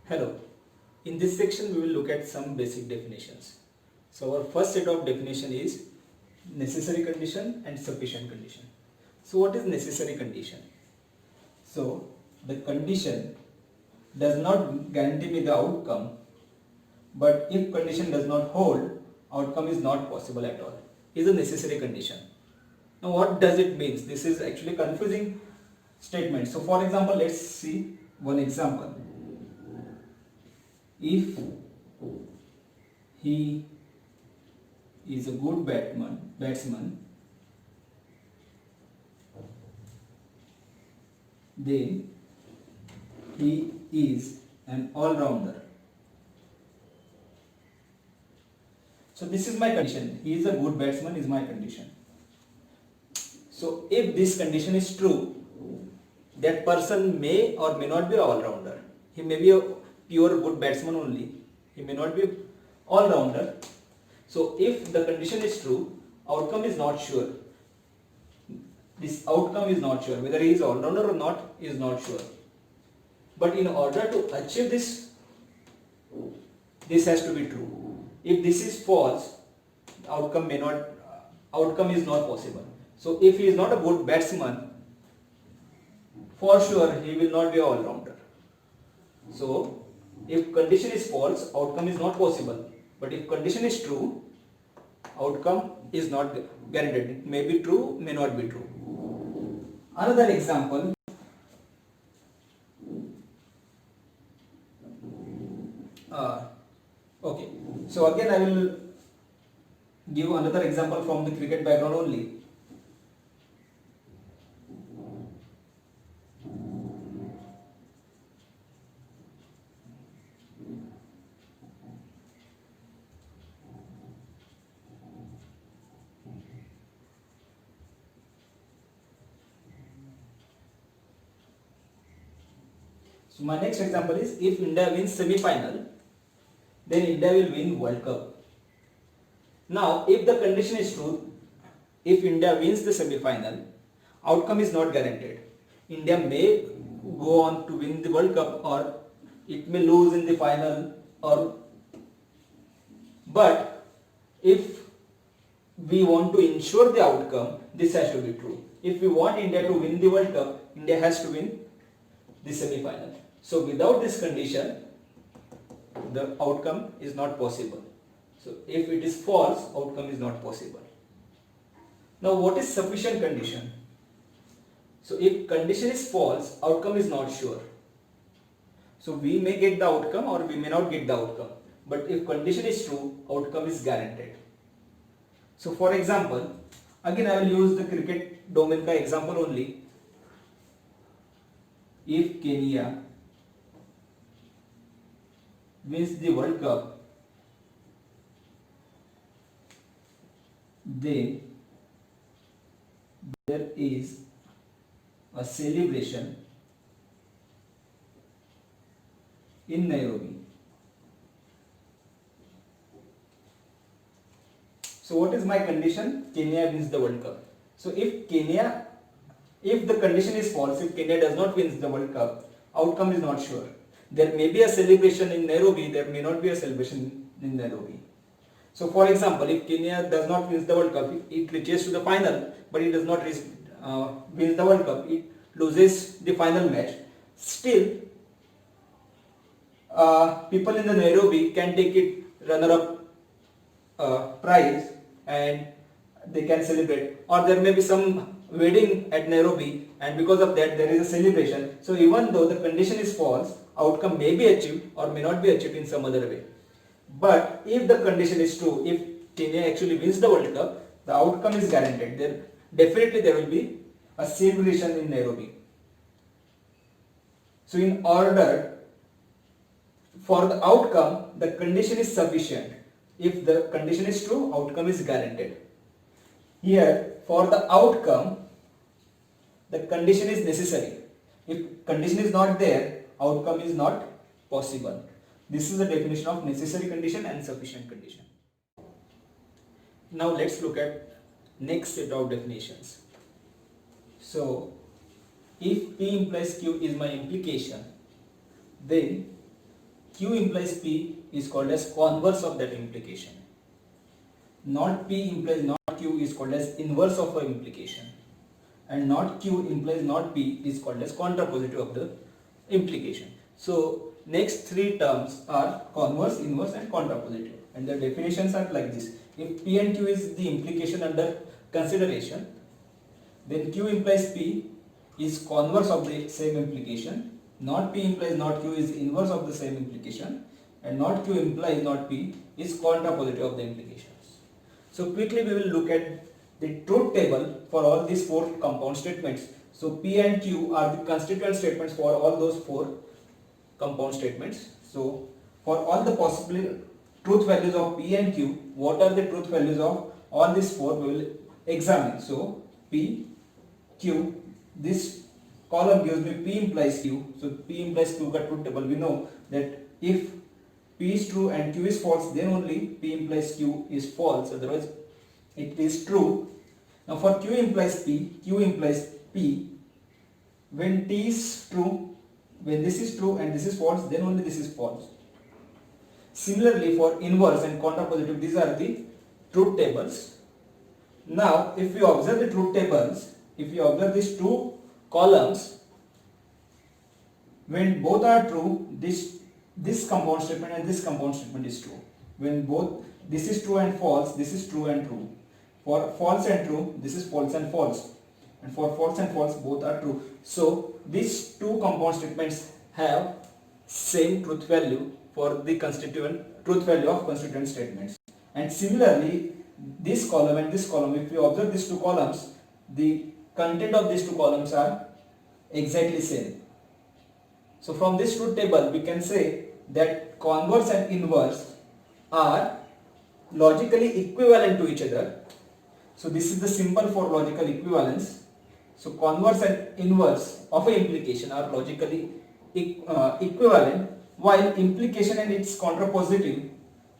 Hello. In this section we will look at some basic definitions. So our first set of definition is necessary condition and sufficient condition. So what is necessary condition? So the condition does not guarantee me the outcome, but if condition does not hold, outcome is not possible at all. Is a necessary condition. Now what does it mean? This is actually confusing statement. So for example, let's see one example. If he is a good batsman, then he is an all-rounder. So this is my condition. He is a good batsman is my condition. So if this condition is true, that person may or may not be an all-rounder. He may be a pure good batsman only. He may not be an all-rounder. So if the condition is true, outcome is not sure. This outcome is not sure. Whether he is all-rounder or not is not sure. But in order to achieve this, this has to be true. If this is false, outcome is not possible. So if he is not a good batsman, for sure he will not be an all-rounder. So if condition is false, outcome is not possible. But if condition is true, outcome is not guaranteed. It may be true, may not be true. Another example. Okay. So again I will give another example from the cricket background only. So my next example is if India wins semi-final, then India will win World Cup. Now if the condition is true, if India wins the semi-final, outcome is not guaranteed. India may go on to win the World Cup or it may lose in the final, but if we want to ensure the outcome, this has to be true. If we want India to win the World Cup, India has to win the semi-final. So without this condition, the outcome is not possible. So if it is false, outcome is not possible. Now what is sufficient condition? So if condition is false, outcome is not sure. So we may get the outcome or we may not get the outcome. But if condition is true, outcome is guaranteed. So for example, again I will use the cricket domain ka example only. If Kenya wins the World Cup, then there is a celebration in Nairobi. So what is my condition? Kenya wins the World Cup. So if the condition is false, if Kenya does not win the World Cup, outcome is not sure. There may be a celebration in Nairobi, there may not be a celebration in Nairobi. So for example, if Kenya does not win the World Cup, it reaches to the final, but it does not win the World Cup, it loses the final match. Still, people in the Nairobi can take it runner-up prize and they can celebrate. Or there may be some wedding at Nairobi and because of that there is a celebration. So even though the condition is false, outcome may be achieved or may not be achieved in some other way. But if the condition is true, if Kenya actually wins the World Cup, the outcome is guaranteed. Definitely there will be a celebration in Nairobi. So in order for the outcome, the condition is sufficient. If the condition is true, outcome is guaranteed. Here, for the outcome, the condition is necessary. If condition is not there, outcome is not possible. This is the definition of necessary condition and sufficient condition. Now let's look at next set of definitions. So if P implies Q is my implication, then Q implies P is called as converse of that implication. Not P implies not Q is called as inverse of a implication. And not Q implies not P is called as contrapositive of the implication. So next three terms are converse, inverse and contrapositive, and the definitions are like this. If P and Q is the implication under consideration, then Q implies P is converse of the same implication, not P implies not Q is inverse of the same implication, and not Q implies not P is contrapositive of the implications. So quickly we will look at the truth table for all these four compound statements. So P and Q are the constituent statements for all those four compound statements. So for all the possible truth values of P and Q, what are the truth values of all these four we will examine. So P, Q, this column gives me P implies Q. So P implies Q का truth table. We know that if P is true and Q is false, then only P implies Q is false, otherwise it is true. Now for Q implies P, Q implies P, when T is true, when this is true and this is false, then only this is false. Similarly for inverse and contrapositive, these are the truth tables. Now if we observe the truth tables, if we observe these two columns, when both are true, this compound statement and this compound statement is true. When both this is true and false, this is true and true. For false and true, this is false and false. And for false and false, both are true. So these two compound statements have same truth value for the constituent truth value of constituent statements. And similarly, this column and this column, if you observe these two columns, the content of these two columns are exactly same. So from this truth table, we can say that converse and inverse are logically equivalent to each other. So this is the symbol for logical equivalence. So converse and inverse of an implication are logically equivalent, while implication and its contrapositive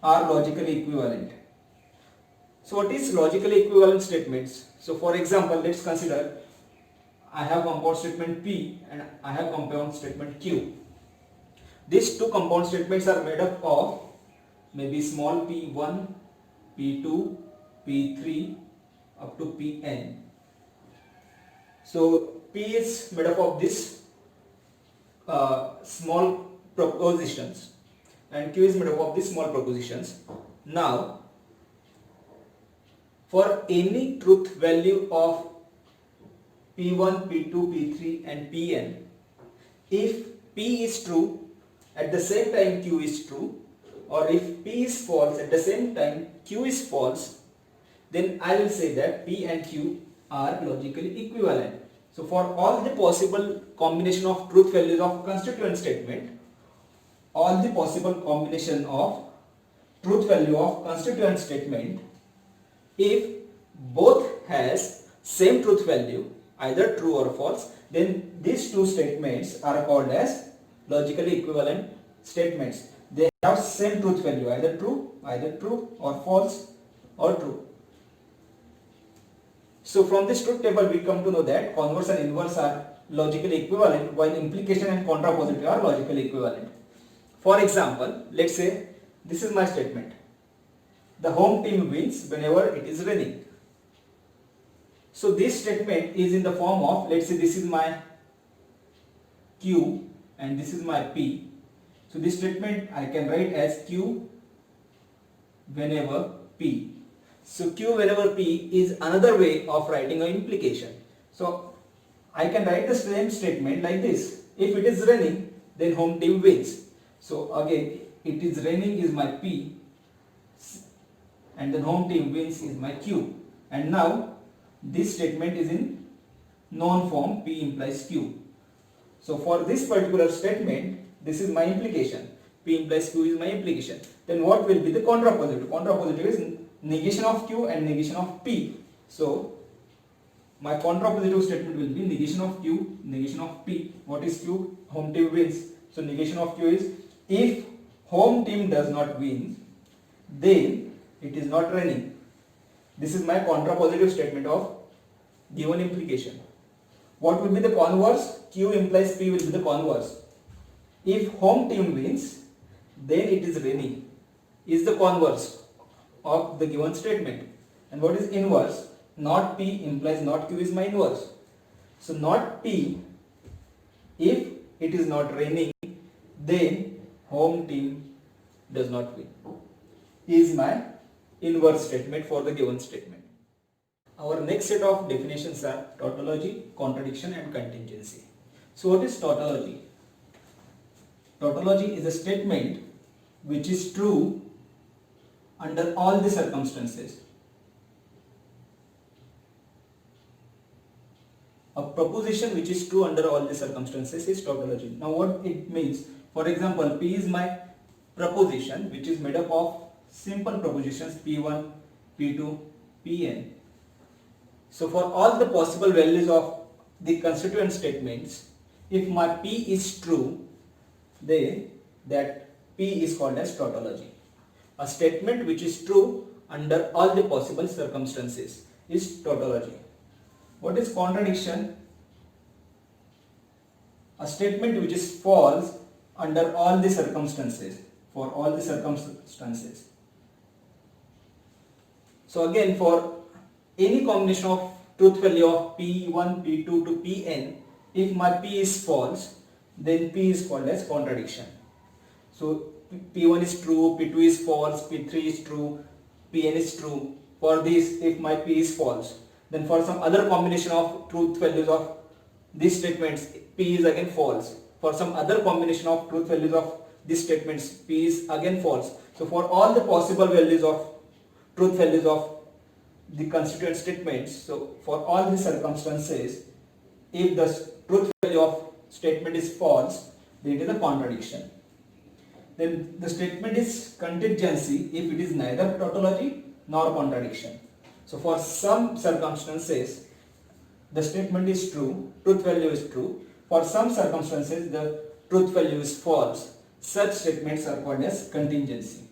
are logically equivalent. So what is logically equivalent statements? So for example, let's consider I have compound statement P and I have compound statement Q. These two compound statements are made up of maybe small p1, p2, p3 up to pn. So P is made up of this small propositions and Q is made up of these small propositions. Now for any truth value of P1, P2, P3 and Pn, if P is true at the same time Q is true, or if P is false at the same time Q is false, then I will say that P and Q are logically equivalent. So for all the possible combination of truth values of constituent statement, all the possible combination of truth value of constituent statement, if both has same truth value, either true or false, then these two statements are called as logically equivalent statements. They have same truth value, either true or false or true. So from this truth table we come to know that converse and inverse are logically equivalent, while implication and contrapositive are logically equivalent. For example, let's say this is my statement. The home team wins whenever it is raining. So this statement is in the form of, let's say this is my Q and this is my P. So this statement I can write as Q whenever P. So Q whenever P is another way of writing an implication. So I can write the same statement like this. If it is raining, then home team wins. So again, it is raining is my P and then home team wins is my Q. And now this statement is in noun form, P implies Q. So for this particular statement, this is my implication. P implies Q is my implication. Then what will be the contrapositive? Contrapositive is negation of Q and negation of P. So my contrapositive statement will be negation of Q, negation of P. What is Q? Home team wins. So negation of Q is if home team does not win, then it is not raining. This is my contrapositive statement of given implication. What will be the converse? Q implies P will be the converse. If home team wins, then it is raining is the converse of the given statement. And what is inverse? Not P implies not Q is my inverse. So not P, if it is not raining, then home team does not win, is my inverse statement for the given statement. Our next set of definitions are tautology, contradiction and contingency. So what is tautology? Tautology is a statement which is true under all the circumstances. A proposition which is true under all the circumstances is tautology. Now what it means? For example, P is my proposition which is made up of simple propositions P1, P2, Pn. So for all the possible values of the constituent statements, if my P is true, then that P is called as tautology. A statement which is true under all the possible circumstances is tautology. What is contradiction? A statement which is false under all the circumstances, for all the circumstances. So again, for any combination of truth value of P1, P2 to Pn, if my P is false, then P is called as contradiction. So P1 is true, P2 is false, P3 is true, Pn is true. For this, if my P is false, then for some other combination of truth values of these statements, P is again false. For some other combination of truth values of these statements, P is again false. So for all the possible values of truth values of the constituent statements, so for all these circumstances, if the truth value of statement is false, then it is a contradiction. Then the statement is contingency if it is neither tautology nor contradiction. So for some circumstances, the statement is true, truth value is true. For some circumstances, the truth value is false. Such statements are called as contingency.